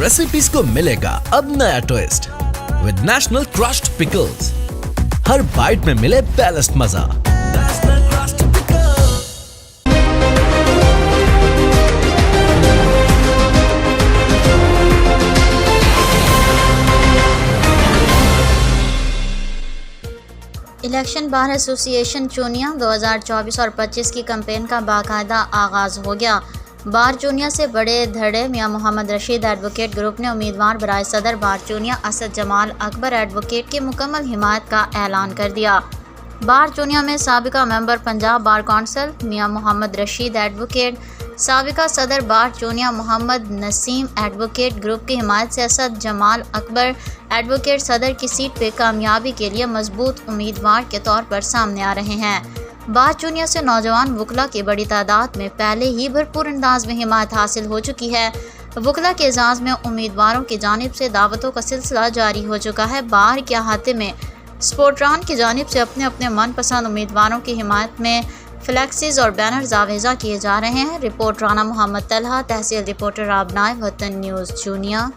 Recipes को मिलेगा अब नया twist with national crushed pickles. हर बाइट में मिले बैलेंस्ड मजा। इलेक्शन बार एसोसिएशन चूनिया 2024 और 25 की कैंपेन का बाकायदा आगाज हो गया। बार चूनिया से बड़े धड़े मियां मोहम्मद रशीद एडवोकेट ग्रुप ने उम्मीदवार बराए सदर बार चूनिया असद जमाल अकबर एडवोकेट की मुकम्मल हिमायत का ऐलान कर दिया। बार चूनिया में साबिका मेंबर पंजाब बार कौंसिल मियां मोहम्मद रशीद एडवोकेट, साबिका सदर बार चूनिया मोहम्मद नसीम एडवोकेट ग्रुप की हिमायत से असद जमाल अकबर एडवोकेट सदर की सीट पे कामयाबी के लिए मजबूत उम्मीदवार के तौर पर सामने आ रहे हैं। बार चूनिया से नौजवान वकला की बड़ी तादाद में पहले ही भरपूर अंदाज में हिमायत हासिल हो चुकी है। वकला के एजाज़ में उम्मीदवारों की जानिब से दावतों का सिलसिला जारी हो चुका है। बार के अहाते में स्पोर्ट्रान की जानिब से अपने अपने मनपसंद उम्मीदवारों की हिमायत में फ्लैक्सीज और बैनर्स आवेजा किए जा रहे हैं। रिपोर्ट राना मोहम्मद तलहा, तहसील रिपोर्टर आबनाए वतन न्यूज़ चूनिया।